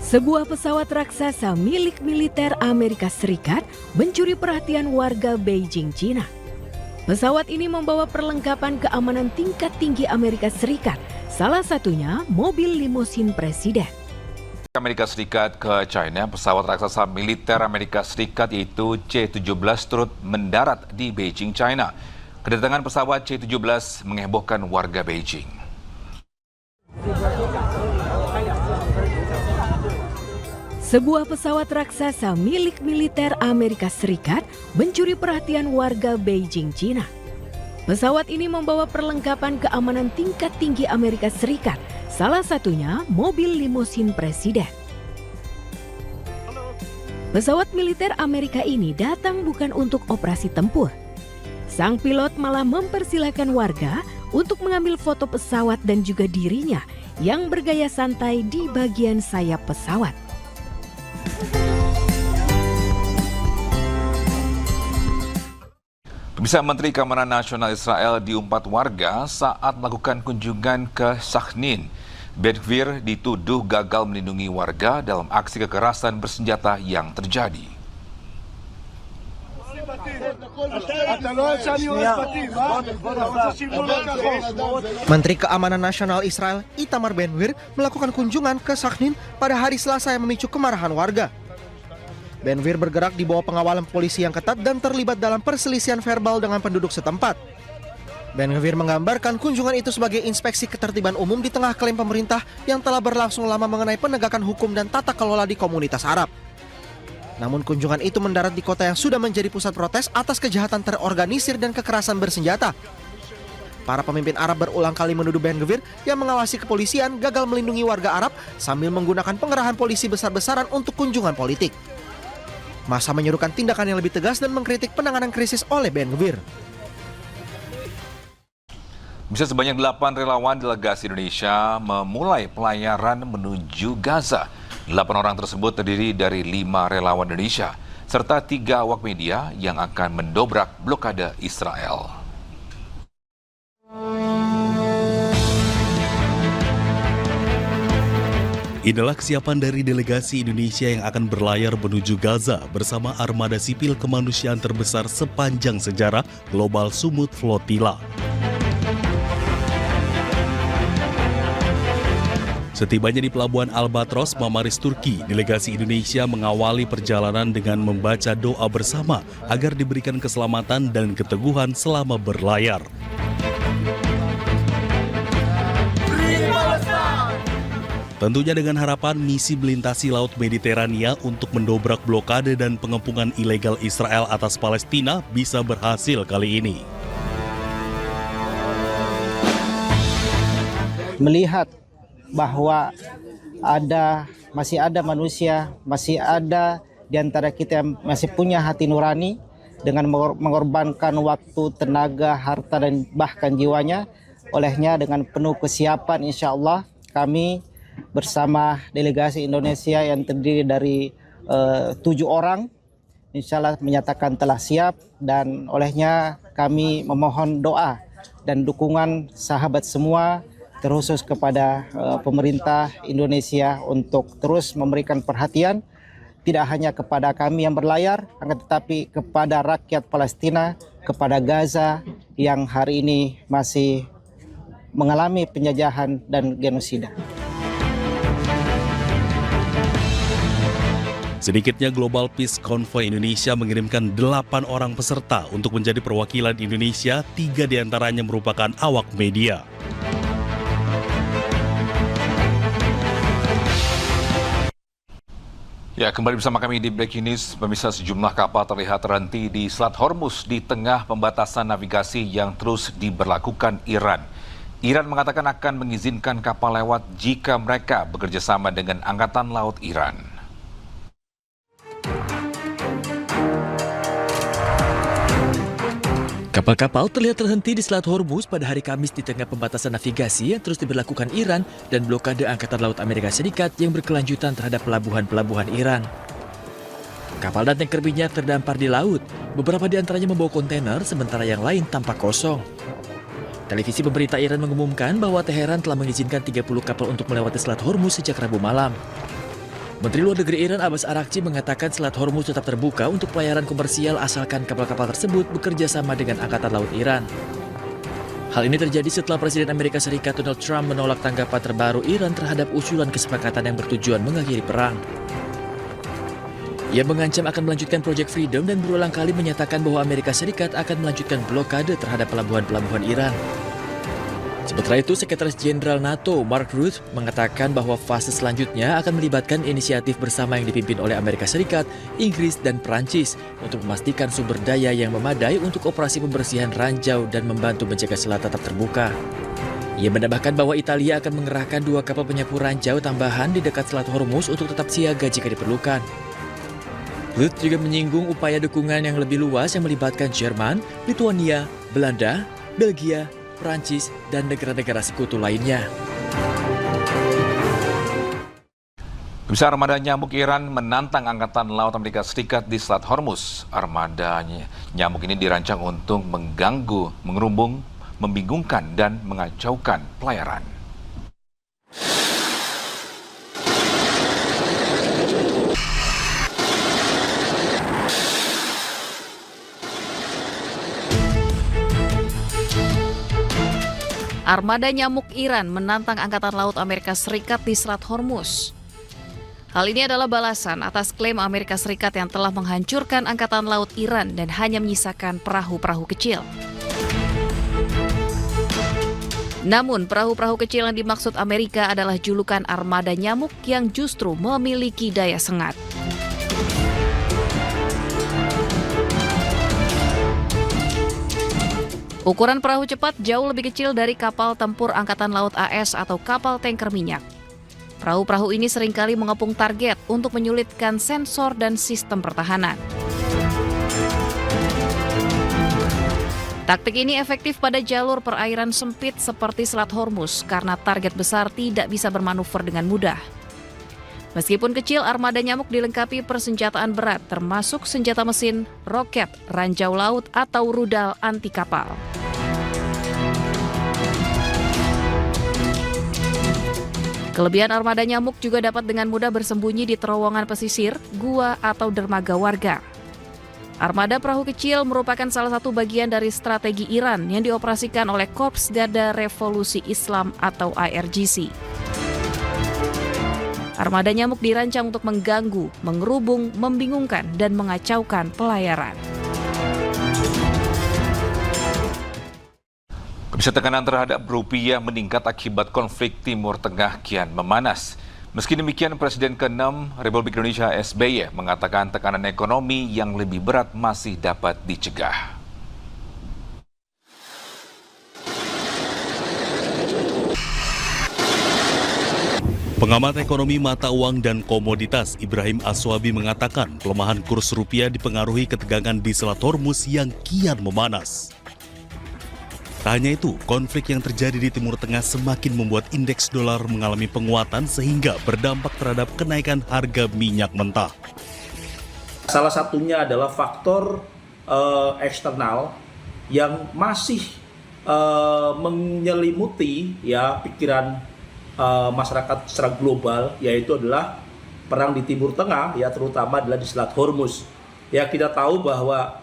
Sebuah pesawat raksasa milik militer Amerika Serikat mencuri perhatian warga Beijing, Cina. Pesawat ini membawa perlengkapan keamanan tingkat tinggi Amerika Serikat, salah satunya mobil limusin presiden. Amerika Serikat ke China, pesawat raksasa militer Amerika Serikat yaitu C-17 turut mendarat di Beijing, China. Kedatangan pesawat C-17 menghebohkan warga Beijing. Sebuah pesawat raksasa milik militer Amerika Serikat mencuri perhatian warga Beijing, Cina. Pesawat ini membawa perlengkapan keamanan tingkat tinggi Amerika Serikat, salah satunya mobil limusin presiden. Pesawat militer Amerika ini datang bukan untuk operasi tempur. Sang pilot malah mempersilahkan warga untuk mengambil foto pesawat dan juga dirinya yang bergaya santai di bagian sayap pesawat. Pemirsa, Menteri Keamanan Nasional Israel diumpat warga saat melakukan kunjungan ke Sakhnin. Ben Gvir dituduh gagal melindungi warga dalam aksi kekerasan bersenjata yang terjadi. Menteri Keamanan Nasional Israel Itamar Ben Gvir melakukan kunjungan ke Sakhnin pada hari Selasa yang memicu kemarahan warga. Ben Gvir bergerak di bawah pengawalan polisi yang ketat dan terlibat dalam perselisihan verbal dengan penduduk setempat. Ben Gvir menggambarkan kunjungan itu sebagai inspeksi ketertiban umum di tengah klaim pemerintah yang telah berlangsung lama mengenai penegakan hukum dan tata kelola di komunitas Arab. Namun kunjungan itu mendarat di kota yang sudah menjadi pusat protes atas kejahatan terorganisir dan kekerasan bersenjata. Para pemimpin Arab berulang kali menuduh Ben Gvir yang mengawasi kepolisian gagal melindungi warga Arab sambil menggunakan pengerahan polisi besar-besaran untuk kunjungan politik. Massa menyerukan tindakan yang lebih tegas dan mengkritik penanganan krisis oleh Ben Gvir. Bisa sebanyak 8 relawan delegasi Indonesia memulai pelayaran menuju Gaza. 8 orang tersebut terdiri dari 5 relawan Indonesia, serta 3 awak media yang akan mendobrak blokade Israel. Inilah kesiapan dari delegasi Indonesia yang akan berlayar menuju Gaza bersama armada sipil kemanusiaan terbesar sepanjang sejarah Global Sumut Flotilla. Setibanya di Pelabuhan Albatros, Mamaris, Turki, delegasi Indonesia mengawali perjalanan dengan membaca doa bersama agar diberikan keselamatan dan keteguhan selama berlayar. Tentunya dengan harapan misi melintasi Laut Mediterania untuk mendobrak blokade dan pengepungan ilegal Israel atas Palestina bisa berhasil kali ini. Melihat bahwa masih ada manusia, masih ada di antara kita yang masih punya hati nurani dengan mengorbankan waktu, tenaga, harta, dan bahkan jiwanya. Olehnya dengan penuh kesiapan insya Allah kami bersama delegasi Indonesia yang terdiri dari 7 orang insya Allah menyatakan telah siap, dan olehnya kami memohon doa dan dukungan sahabat semua, terkhusus kepada pemerintah Indonesia untuk terus memberikan perhatian tidak hanya kepada kami yang berlayar, akan tetapi kepada rakyat Palestina, kepada Gaza yang hari ini masih mengalami penjajahan dan genosida. Sedikitnya Global Peace Convoy Indonesia mengirimkan 8 orang peserta untuk menjadi perwakilan Indonesia, 3 diantaranya merupakan awak media. Ya, kembali bersama kami di Breaking News. Pemirsa, sejumlah kapal terlihat terhenti di Selat Hormuz di tengah pembatasan navigasi yang terus diberlakukan Iran. Iran mengatakan akan mengizinkan kapal lewat jika mereka bekerja sama dengan Angkatan Laut Iran. Kapal-kapal terlihat terhenti di Selat Hormuz pada hari Kamis di tengah pembatasan navigasi yang terus diberlakukan Iran dan blokade Angkatan Laut Amerika Serikat yang berkelanjutan terhadap pelabuhan-pelabuhan Iran. Kapal dan tanker minyak terdampar di laut, beberapa di antaranya membawa kontainer sementara yang lain tampak kosong. Televisi pemerintah Iran mengumumkan bahwa Teheran telah mengizinkan 30 kapal untuk melewati Selat Hormuz sejak Rabu malam. Menteri Luar Negeri Iran Abbas Araghchi mengatakan Selat Hormuz tetap terbuka untuk pelayaran komersial asalkan kapal-kapal tersebut bekerja sama dengan Angkatan Laut Iran. Hal ini terjadi setelah Presiden Amerika Serikat Donald Trump menolak tanggapan terbaru Iran terhadap usulan kesepakatan yang bertujuan mengakhiri perang. Ia mengancam akan melanjutkan Project Freedom dan berulang kali menyatakan bahwa Amerika Serikat akan melanjutkan blokade terhadap pelabuhan-pelabuhan Iran. Sementara itu, Sekretaris Jenderal NATO Mark Rutte mengatakan bahwa fase selanjutnya akan melibatkan inisiatif bersama yang dipimpin oleh Amerika Serikat, Inggris, dan Prancis untuk memastikan sumber daya yang memadai untuk operasi pembersihan ranjau dan membantu menjaga selat tetap terbuka. Ia menambahkan bahwa Italia akan mengerahkan 2 kapal penyapu ranjau tambahan di dekat Selat Hormuz untuk tetap siaga jika diperlukan. Rutte juga menyinggung upaya dukungan yang lebih luas yang melibatkan Jerman, Lituania, Belanda, Belgia, Prancis, dan negara-negara sekutu lainnya. Pemirsa, armada nyamuk Iran menantang Angkatan Laut Amerika Serikat di Selat Hormuz. Armada nyamuk ini dirancang untuk mengganggu, mengerubung, membingungkan, dan mengacaukan pelayaran. Armada nyamuk Iran menantang Angkatan Laut Amerika Serikat di Selat Hormuz. Hal ini adalah balasan atas klaim Amerika Serikat yang telah menghancurkan Angkatan Laut Iran dan hanya menyisakan perahu-perahu kecil. Namun, perahu-perahu kecil yang dimaksud Amerika adalah julukan armada nyamuk yang justru memiliki daya sengat. Ukuran perahu cepat jauh lebih kecil dari kapal tempur Angkatan Laut AS atau kapal tanker minyak. Perahu-perahu ini seringkali mengepung target untuk menyulitkan sensor dan sistem pertahanan. Taktik ini efektif pada jalur perairan sempit seperti Selat Hormuz karena target besar tidak bisa bermanuver dengan mudah. Meskipun kecil, armada nyamuk dilengkapi persenjataan berat termasuk senjata mesin, roket, ranjau laut atau rudal anti kapal. Kelebihan armada nyamuk juga dapat dengan mudah bersembunyi di terowongan pesisir, gua, atau dermaga warga. Armada perahu kecil merupakan salah satu bagian dari strategi Iran yang dioperasikan oleh Korps Garda Revolusi Islam atau IRGC. Armada nyamuk dirancang untuk mengganggu, mengerubung, membingungkan, dan mengacaukan pelayaran. Bisa tekanan terhadap rupiah meningkat akibat konflik Timur Tengah kian memanas. Meski demikian, Presiden ke-6 Republik Indonesia SBY mengatakan tekanan ekonomi yang lebih berat masih dapat dicegah. Pengamat ekonomi mata uang dan komoditas Ibrahim Aswabi mengatakan pelemahan kurs rupiah dipengaruhi ketegangan di Selat Hormuz yang kian memanas. Tak hanya itu, konflik yang terjadi di Timur Tengah semakin membuat indeks dolar mengalami penguatan sehingga berdampak terhadap kenaikan harga minyak mentah. Salah satunya adalah faktor eksternal yang masih menyelimuti ya pikiran masyarakat secara global, yaitu adalah perang di Timur Tengah, ya terutama adalah di Selat Hormuz. Ya, kita tahu bahwa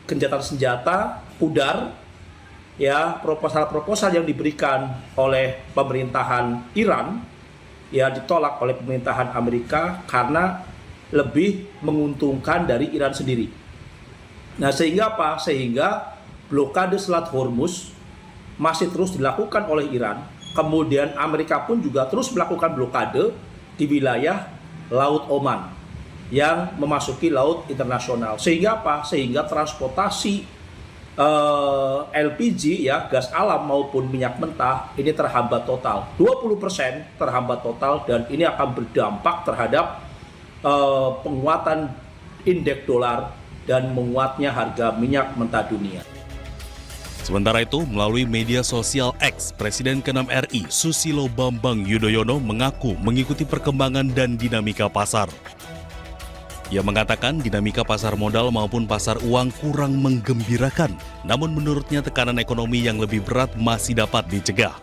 gencatan senjata, udar, ya proposal-proposal yang diberikan oleh pemerintahan Iran ya ditolak oleh pemerintahan Amerika karena lebih menguntungkan dari Iran sendiri. Nah, sehingga apa? Sehingga blokade Selat Hormuz masih terus dilakukan oleh Iran. Kemudian Amerika pun juga terus melakukan blokade di wilayah Laut Oman yang memasuki laut internasional. Sehingga apa? Sehingga transportasi LPG ya gas alam maupun minyak mentah ini terhambat total, 20% terhambat total, dan ini akan berdampak terhadap penguatan indeks dolar dan menguatnya harga minyak mentah dunia. Sementara itu, melalui media sosial X, Presiden ke-6 RI Susilo Bambang Yudhoyono mengaku mengikuti perkembangan dan dinamika pasar. Ia mengatakan dinamika pasar modal maupun pasar uang kurang menggembirakan, namun menurutnya tekanan ekonomi yang lebih berat masih dapat dicegah.